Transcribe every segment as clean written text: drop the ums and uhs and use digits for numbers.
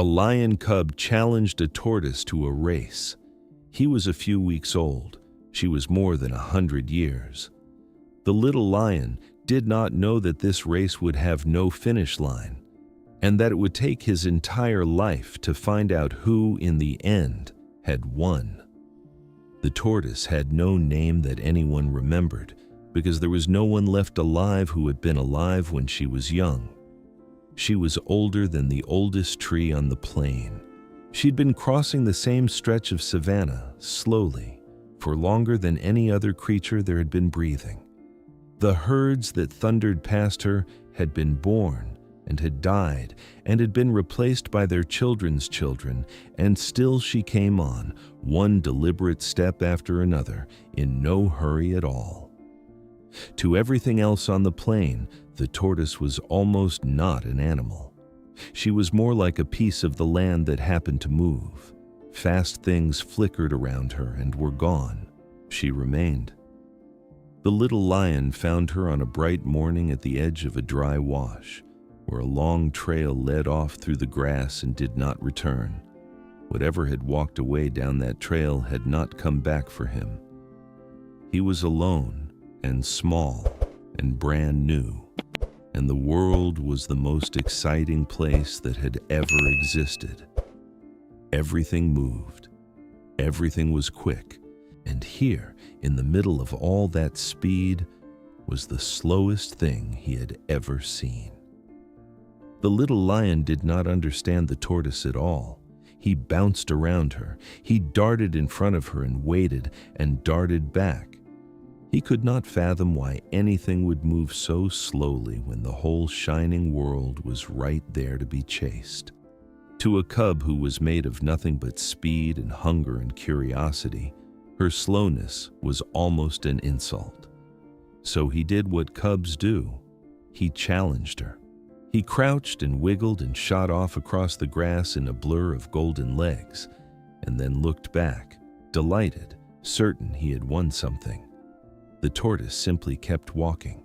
A lion cub challenged a tortoise to a race. He was a few weeks old. She was more than 100 years. The little lion did not know that this race would have no finish line, and that it would take his entire life to find out who, in the end, had won. The tortoise had no name that anyone remembered, because there was no one left alive who had been alive when she was young. She was older than the oldest tree on the plain. She'd been crossing the same stretch of savanna, slowly, for longer than any other creature there had been breathing. The herds that thundered past her had been born and had died and had been replaced by their children's children, and still she came on, one deliberate step after another, in no hurry at all. To everything else on the plain, the tortoise was almost not an animal. She was more like a piece of the land that happened to move. Fast things flickered around her and were gone. She remained. The little lion found her on a bright morning at the edge of a dry wash, where a long trail led off through the grass and did not return. Whatever had walked away down that trail had not come back for him. He was alone and small and brand new, and the world was the most exciting place that had ever existed. Everything moved. Everything was quick. And here, in the middle of all that speed, was the slowest thing he had ever seen. The little lion did not understand the tortoise at all. He bounced around her. He darted in front of her and waited and darted back. He could not fathom why anything would move so slowly when the whole shining world was right there to be chased. To a cub who was made of nothing but speed and hunger and curiosity, her slowness was almost an insult. So he did what cubs do. He challenged her. He crouched and wiggled and shot off across the grass in a blur of golden legs, and then looked back, delighted, certain he had won something. The tortoise simply kept walking.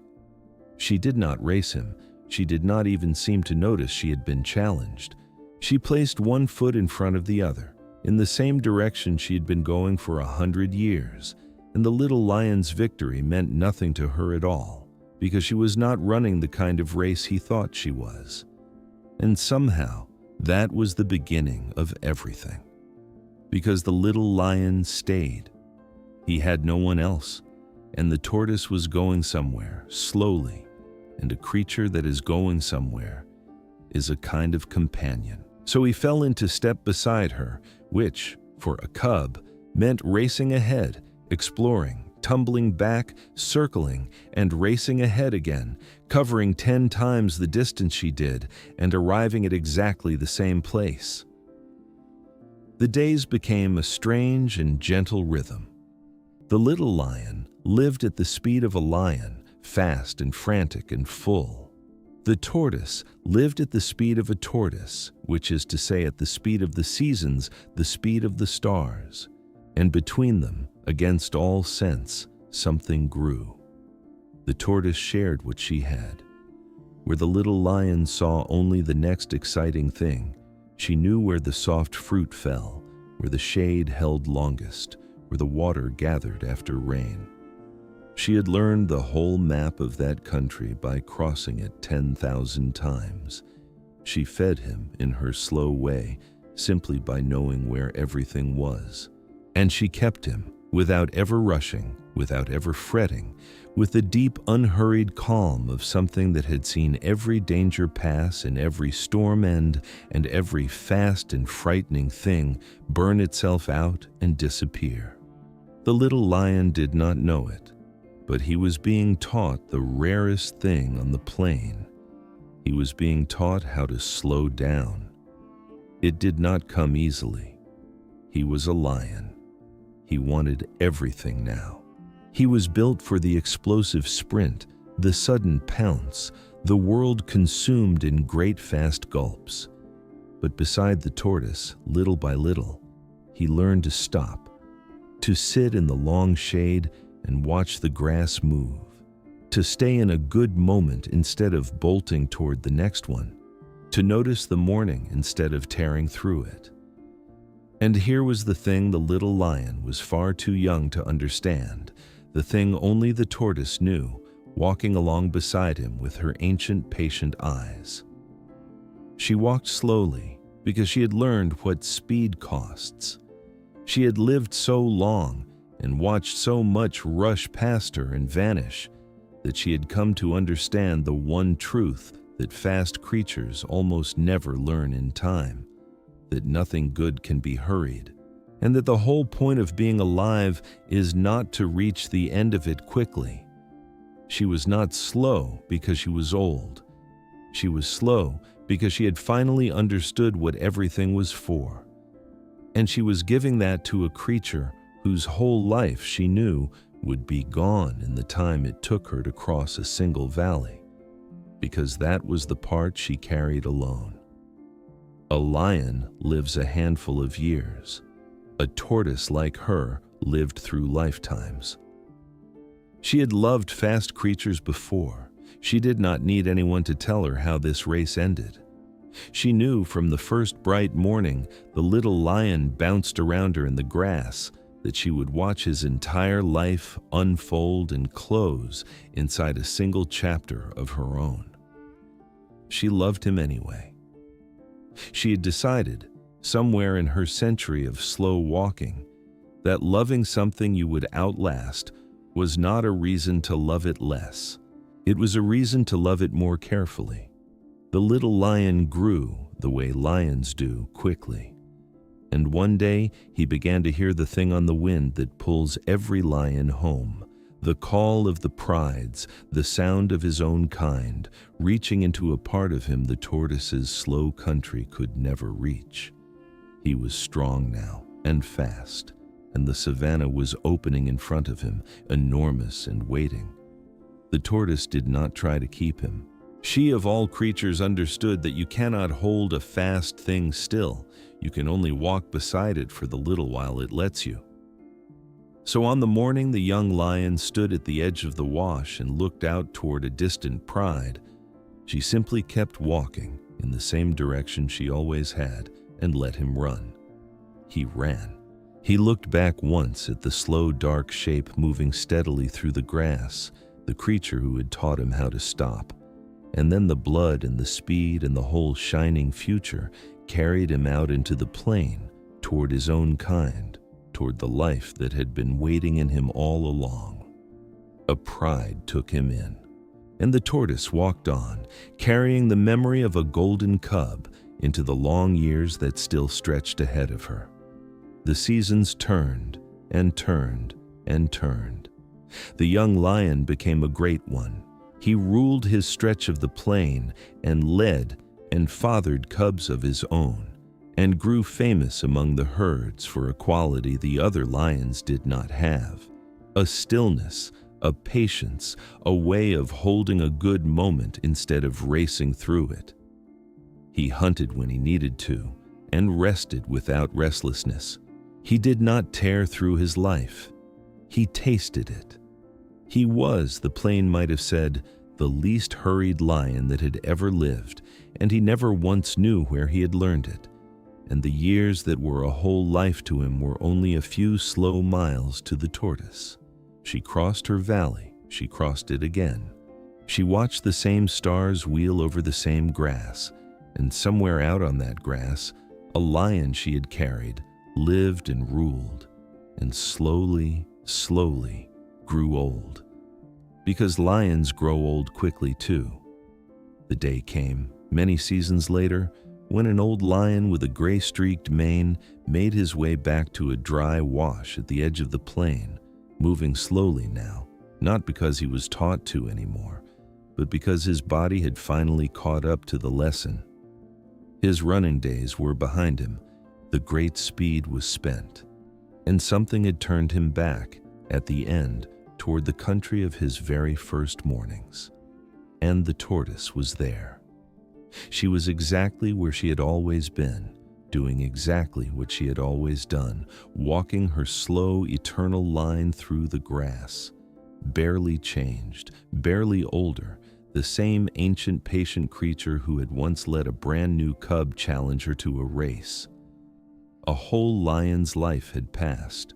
She did not race him. She did not even seem to notice she had been challenged. She placed one foot in front of the other, in the same direction she had been going for 100 years, and the little lion's victory meant nothing to her at all, because she was not running the kind of race he thought she was. And somehow, that was the beginning of everything. Because the little lion stayed. He had no one else, and the tortoise was going somewhere, slowly, and a creature that is going somewhere is a kind of companion. So he fell into step beside her, which, for a cub, meant racing ahead, exploring, tumbling back, circling, and racing ahead again, covering 10 times the distance she did, and arriving at exactly the same place. The days became a strange and gentle rhythm. The little lion lived at the speed of a lion, fast and frantic and full. The tortoise lived at the speed of a tortoise, which is to say at the speed of the seasons, the speed of the stars. And between them, against all sense, something grew. The tortoise shared what she had. Where the little lion saw only the next exciting thing, she knew where the soft fruit fell, where the shade held longest, where the water gathered after rain. She had learned the whole map of that country by crossing it 10,000 times. She fed him in her slow way, simply by knowing where everything was. And she kept him, without ever rushing, without ever fretting, with the deep, unhurried calm of something that had seen every danger pass and every storm end and every fast and frightening thing burn itself out and disappear. The little lion did not know it, but he was being taught the rarest thing on the plain. He was being taught how to slow down. It did not come easily. He was a lion. He wanted everything now. He was built for the explosive sprint, the sudden pounce, the world consumed in great fast gulps. But beside the tortoise, little by little, he learned to stop, to sit in the long shade and watch the grass move, to stay in a good moment instead of bolting toward the next one, to notice the morning instead of tearing through it. And here was the thing the little lion was far too young to understand, the thing only the tortoise knew, walking along beside him with her ancient, patient eyes. She walked slowly because she had learned what speed costs. She had lived so long and watched so much rush past her and vanish that she had come to understand the one truth that fast creatures almost never learn in time, that nothing good can be hurried, and that the whole point of being alive is not to reach the end of it quickly. She was not slow because she was old. She was slow because she had finally understood what everything was for. And she was giving that to a creature whose whole life she knew would be gone in the time it took her to cross a single valley, because that was the part she carried alone. A lion lives a handful of years. A tortoise like her lived through lifetimes. She had loved fast creatures before. She did not need anyone to tell her how this race ended. She knew from the first bright morning the little lion bounced around her in the grass that she would watch his entire life unfold and close inside a single chapter of her own. She loved him anyway. She had decided, somewhere in her century of slow walking, that loving something you would outlast was not a reason to love it less. It was a reason to love it more carefully. The little lion grew the way lions do, quickly. And one day he began to hear the thing on the wind that pulls every lion home, the call of the prides, the sound of his own kind, reaching into a part of him the tortoise's slow country could never reach. He was strong now and fast, and the savanna was opening in front of him, enormous and waiting. The tortoise did not try to keep him. She of all creatures understood that you cannot hold a fast thing still. You can only walk beside it for the little while it lets you. So on the morning the young lion stood at the edge of the wash and looked out toward a distant pride, she simply kept walking in the same direction she always had and let him run. He ran. He looked back once at the slow, dark shape moving steadily through the grass, the creature who had taught him how to stop. And then the blood and the speed and the whole shining future carried him out into the plain, toward his own kind, toward the life that had been waiting in him all along. A pride took him in, and the tortoise walked on, carrying the memory of a golden cub into the long years that still stretched ahead of her. The seasons turned and turned and turned. The young lion became a great one. He ruled his stretch of the plain and led and fathered cubs of his own, and grew famous among the herds for a quality the other lions did not have: a stillness, a patience, a way of holding a good moment instead of racing through it. He hunted when he needed to, and rested without restlessness. He did not tear through his life. He tasted it. He was, the plain might have said, the least hurried lion that had ever lived, and he never once knew where he had learned it. And the years that were a whole life to him were only a few slow miles to the tortoise. She crossed her valley. She crossed it again. She watched the same stars wheel over the same grass, and somewhere out on that grass, a lion she had carried lived and ruled, and slowly, slowly grew old. Because lions grow old quickly too. The day came, many seasons later, when an old lion with a gray-streaked mane made his way back to a dry wash at the edge of the plain, moving slowly now, not because he was taught to anymore, but because his body had finally caught up to the lesson. His running days were behind him. The great speed was spent, and something had turned him back, at the end, toward the country of his very first mornings. And the tortoise was there. She was exactly where she had always been, doing exactly what she had always done, walking her slow, eternal line through the grass, barely changed, barely older the same ancient patient creature who had once let a brand new cub challenge her to a race. A whole lion's life had passed.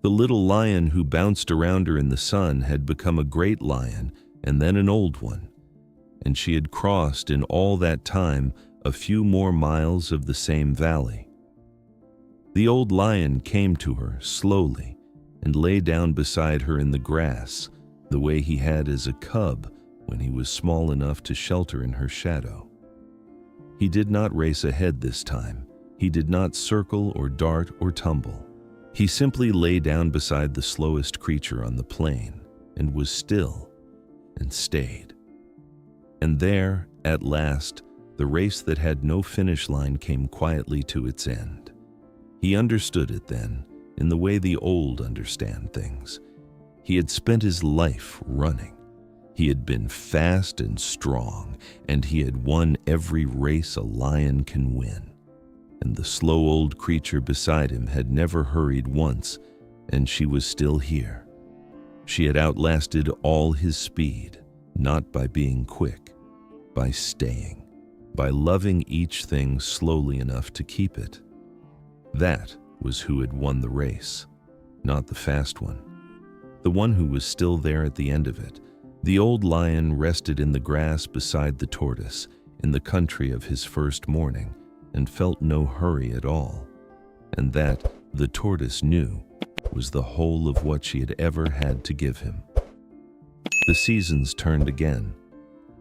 The little lion who bounced around her in the sun had become a great lion and then an old one, and she had crossed in all that time a few more miles of the same valley. The old lion came to her slowly and lay down beside her in the grass, the way he had as a cub when he was small enough to shelter in her shadow. He did not race ahead this time. He did not circle or dart or tumble. He simply lay down beside the slowest creature on the plain and was still and stayed. And there, at last, the race that had no finish line came quietly to its end. He understood it then, in the way the old understand things. He had spent his life running. He had been fast and strong, and he had won every race a lion can win. And the slow old creature beside him had never hurried once, and she was still here. She had outlasted all his speed, not by being quick, by staying, by loving each thing slowly enough to keep it. That was who had won the race, not the fast one. The one who was still there at the end of it. The old lion rested in the grass beside the tortoise in the country of his first morning and felt no hurry at all. And that, the tortoise knew, was the whole of what she had ever had to give him. The seasons turned again.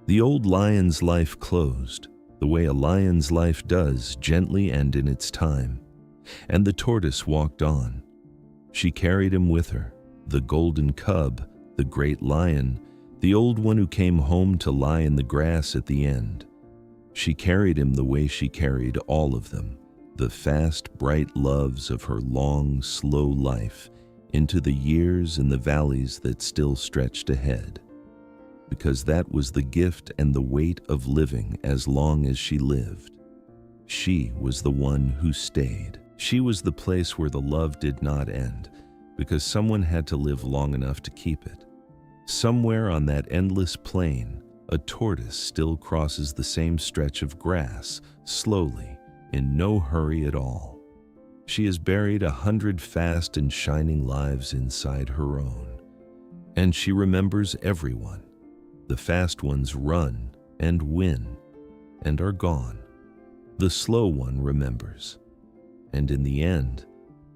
The old lion's life closed, the way a lion's life does, gently and in its time. And the tortoise walked on. She carried him with her, the golden cub, the great lion, the old one who came home to lie in the grass at the end. She carried him the way she carried all of them, the fast, bright loves of her long, slow life, into the years and the valleys that still stretched ahead. Because that was the gift and the weight of living as long as she lived. She was the one who stayed. She was the place where the love did not end, because someone had to live long enough to keep it. Somewhere on that endless plain, a tortoise still crosses the same stretch of grass, slowly, in no hurry at all. She has buried 100 fast and shining lives inside her own. And she remembers everyone. The fast ones run and win and are gone. The slow one remembers. And in the end,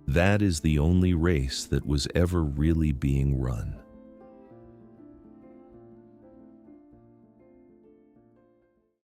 that is the only race that was ever really being run.